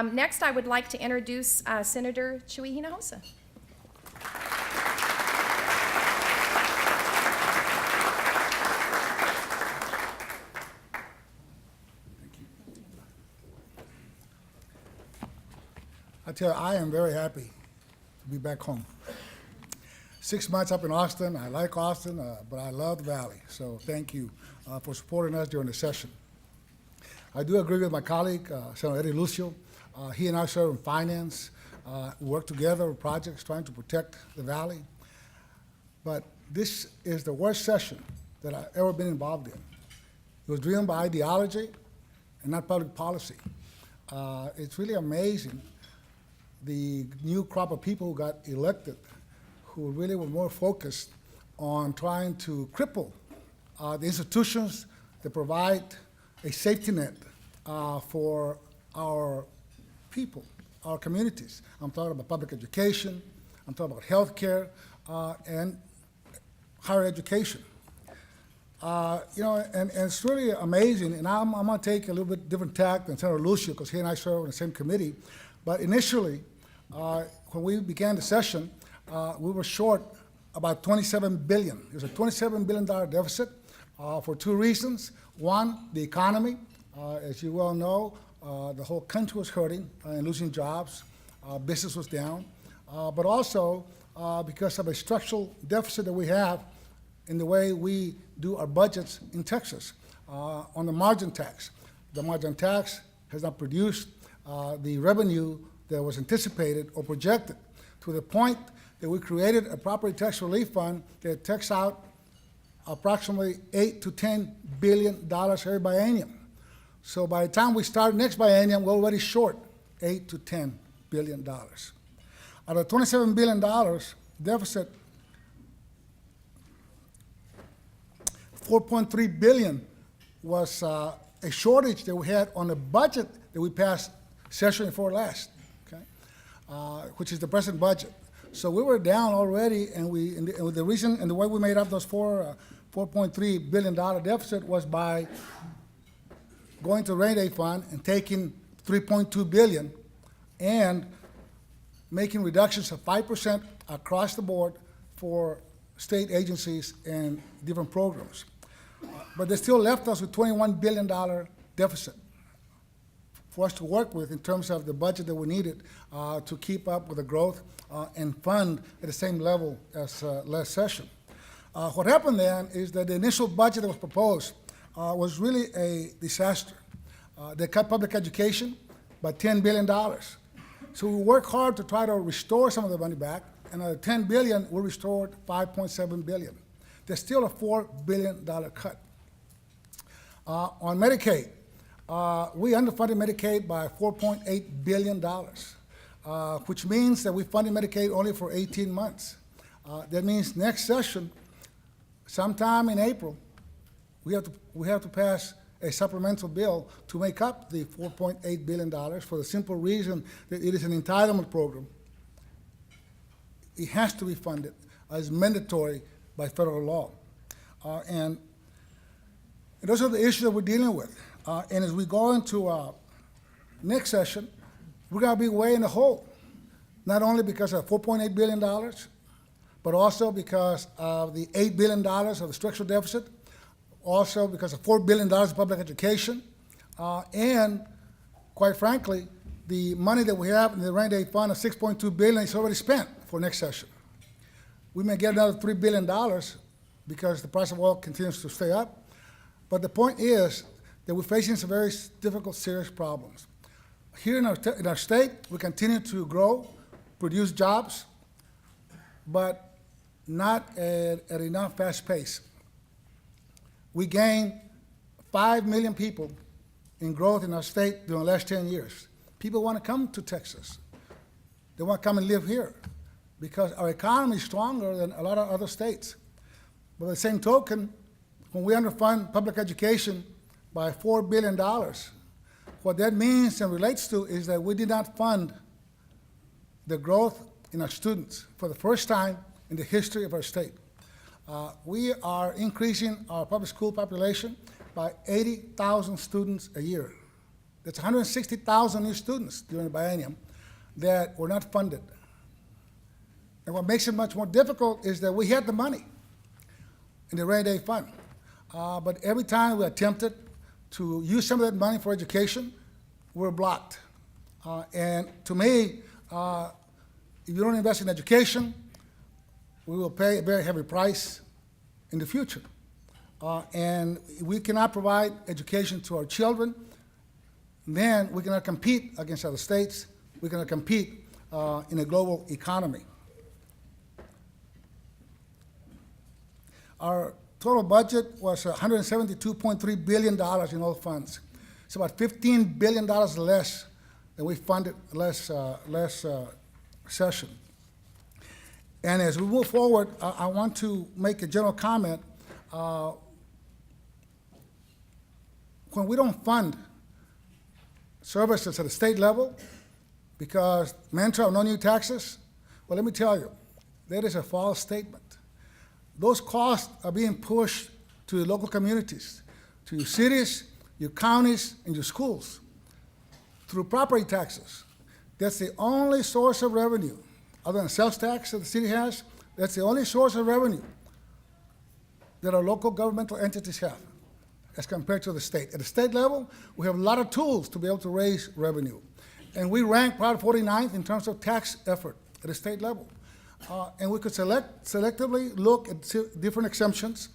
Next, I would like to introduce Senator Chuy Hinojosa. I tell you, I am very happy to be back home. 6 months up in Austin. I like Austin, but I love the Valley. So thank you for supporting us during the session. I do agree with my colleague, Senator Eddie Lucio. He and I serve in finance. We work together with projects trying to protect the Valley. But this is the worst session that I've ever been involved in. It was driven by ideology and not public policy. It's really amazing the new crop of people who got elected who really were more focused on trying to cripple the institutions that provide a safety net for our people, our communities. I'm talking about public education, I'm talking about health care, and higher education. And it's really amazing, and I'm gonna take a little bit different tack than Senator Lucio, because he and I serve on the same committee. But initially, when we began the session, we were short about $27 billion. It was a $27 billion deficit for two reasons. One, the economy. As you well know, the whole country was hurting and losing jobs. Business was down. But also because of a structural deficit that we have in the way we do our budgets in Texas on the margin tax. The margin tax has not produced the revenue that was anticipated or projected, to the point that we created a property tax relief fund that takes out approximately $8 to $10 billion every biennium. So by the time we start next biennium, we're already short $8 to $10 billion. Out of $27 billion deficit, $4.3 billion was a shortage that we had on the budget that we passed session before last, okay? Which is the present budget. So we were down already, and the reason and the way we made up those $4.3 billion deficit was by going to rainy day fund and taking $3.2 billion and making reductions of 5% across the board for state agencies and different programs. But they still left us with $21 billion deficit for us to work with in terms of the budget that we needed to keep up with the growth and fund at the same level as last session. What happened then is that the initial budget that was proposed was really a disaster. They cut public education by $10 billion. So we worked hard to try to restore some of the money back, and out of $10 billion, we restored $5.7 billion. There's still a $4 billion cut. On Medicaid, we underfunded Medicaid by $4.8 billion, which means that we funded Medicaid only for 18 months. That means next session, sometime in April, we have to pass a supplemental bill to make up the $4.8 billion for the simple reason that it is an entitlement program. It has to be funded as mandatory by federal law. And those are the issues that we're dealing with. And as we go into next session, we're going to be way in the hole, not only because of $4.8 billion, but also because of the $8 billion of the structural deficit, also because of $4 billion of public education, and quite frankly, the money that we have in the rainy day fund of $6.2 billion is already spent for next session. We may get another $3 billion because the price of oil continues to stay up, but the point is that we're facing some very difficult, serious problems. Here in our state, we continue to grow, produce jobs, but not at enough fast pace. We gained 5 million people in growth in our state during the last 10 years. People want to come to Texas. They want to come and live here because our economy is stronger than a lot of other states. But by the same token, when we underfund public education by $4 billion, what that means and relates to is that we did not fund the growth in our students for the first time in the history of our state. We are increasing our public school population by 80,000 students a year. That's 160,000 new students during the biennium that were not funded. And what makes it much more difficult is that we had the money in the rainy day fund. But every time we attempted to use some of that money for education, we were blocked. And to me, if you don't invest in education, we will pay a very heavy price in the future. And we cannot provide education to our children, then we cannot compete against other states. We cannot compete in a global economy. Our total budget was $172.3 billion in all funds. It's about $15 billion less than we funded last session. And as we move forward, I want to make a general comment. When we don't fund services at the state level because mantra of no new taxes, well, let me tell you, that is a false statement. Those costs are being pushed to the local communities, to your cities, your counties, and your schools through property taxes. That's the only source of revenue, other than sales tax that the city has. That's the only source of revenue that our local governmental entities have as compared to the state. At the state level, we have a lot of tools to be able to raise revenue. And we rank probably 49th in terms of tax effort at the state level. And we could selectively look at different exemptions,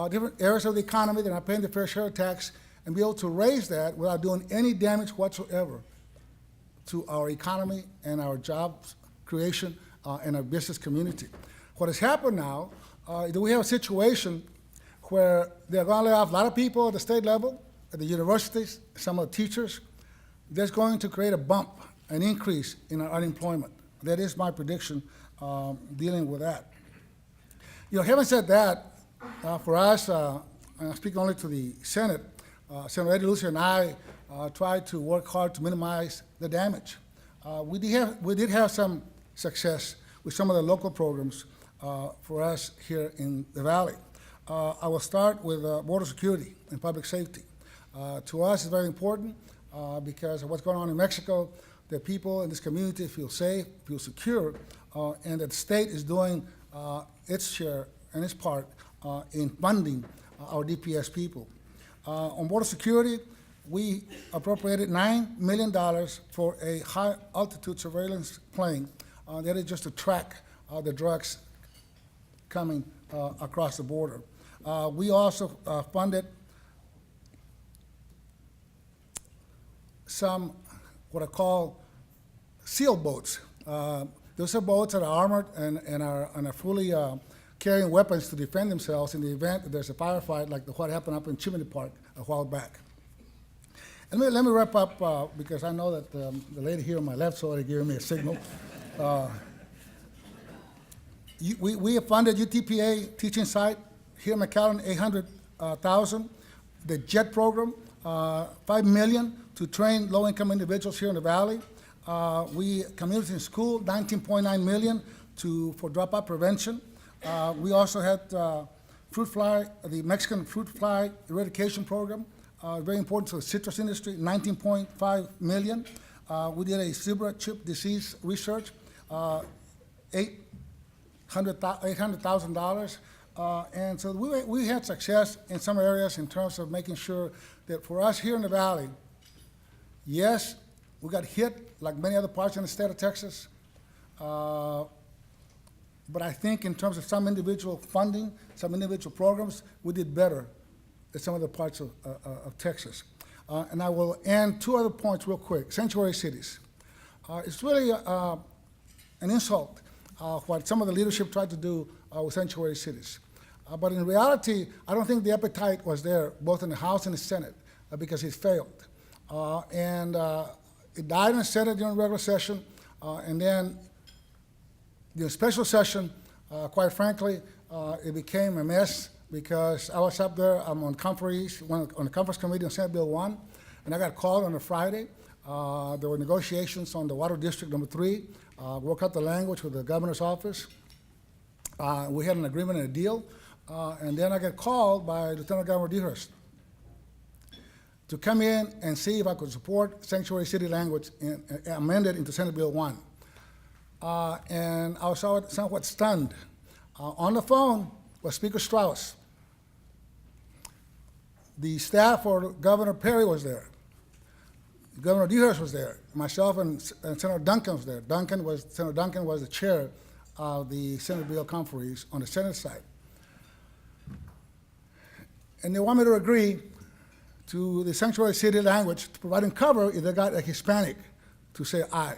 different areas of the economy that are not paying the fair share of tax, and be able to raise that without doing any damage whatsoever to our economy and our jobs creation and our business community. What has happened now is that we have a situation where they're going to lay off a lot of people at the state level, at the universities, some of the teachers. That's going to create a bump, an increase in our unemployment. That is my prediction dealing with that. Having said that, for us, I speak only to the Senate, Senator Eddie Lucia and I tried to work hard to minimize the damage. We did have some success with some of the local programs for us here in the Valley. I will start with border security and public safety. To us, it's very important because of what's going on in Mexico, that people in this community feel safe, feel secure, and that the state is doing its share and its part in funding our DPS people. On border security, we appropriated $9 million for a high-altitude surveillance plane that is just to track the drugs coming across the border. We also funded some what I call SEAL boats. Those are boats that are armored and are fully carrying weapons to defend themselves in the event that there's a firefight like what happened up in Chimney Park a while back. And let me wrap up because I know that the lady here on my left is already giving me a signal. We have funded UTPA teaching site here in McAllen, $800,000. The JET program, $5 million to train low-income individuals here in the Valley. We community in school, $19.9 million for dropout prevention. We also had the Mexican fruit fly eradication program, very important to the citrus industry, $19.5 million. We did a zebra chip disease research, $800,000. And so we had success in some areas in terms of making sure that for us here in the Valley, yes, we got hit like many other parts in the state of Texas. But I think in terms of some individual funding, some individual programs, we did better than some other parts of Texas. And I will end two other points real quick. Sanctuary cities. It's really an insult what some of the leadership tried to do with sanctuary cities. But in reality, I don't think the appetite was there, both in the House and the Senate, because it failed. And it died in the Senate during regular session, and then the special session, quite frankly, it became a mess because I was up there, I'm on the conference committee on Senate Bill 1, and I got called on a Friday. There were negotiations on the Water District number 3, work out the language with the governor's office. We had an agreement and a deal, and then I got called by Lieutenant Governor Dehurst. to come in and see if I could support sanctuary city language amended into Senate Bill 1. And I was somewhat stunned. On the phone was Speaker Strauss. The staff for Governor Perry was there. Governor Dehurst was there. Myself and Senator Duncan was there. Senator Duncan was the chair of the Senate Bill conferees on the Senate side. And they want me to agree to the sanctuary city language to provide cover if they got a Hispanic to say aye.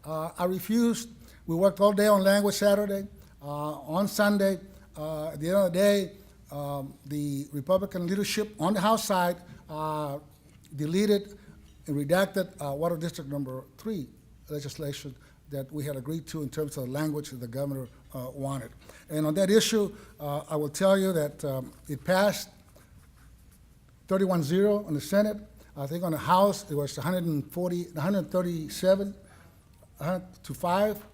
I refused. We worked all day on language Saturday. On Sunday, at the end of the day, the Republican leadership on the House side deleted and redacted Water District number 3 legislation that we had agreed to in terms of the language that the governor wanted. And on that issue, I will tell you that it passed 31-0 on the Senate. I think on the House, it was 137 to 5.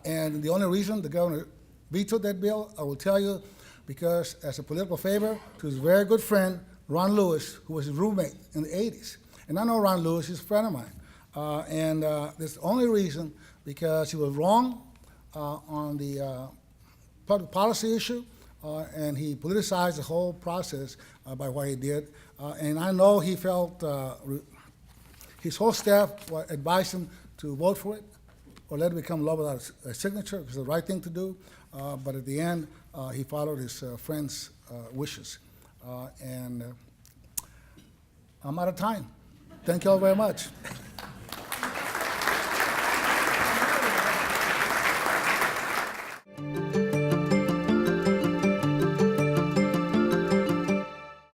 And the only reason the governor vetoed that bill, I will tell you, because as a political favor to his very good friend, Ron Lewis, who was his roommate in the 80s. And I know Ron Lewis, he's a friend of mine. And that's the only reason, because he was wrong on the public policy issue, and he politicized the whole process by what he did. And I know he felt his whole staff advised him to vote for it or let it become law without a signature. It was the right thing to do. But at the end, he followed his friend's wishes. And I'm out of time. Thank you all very much.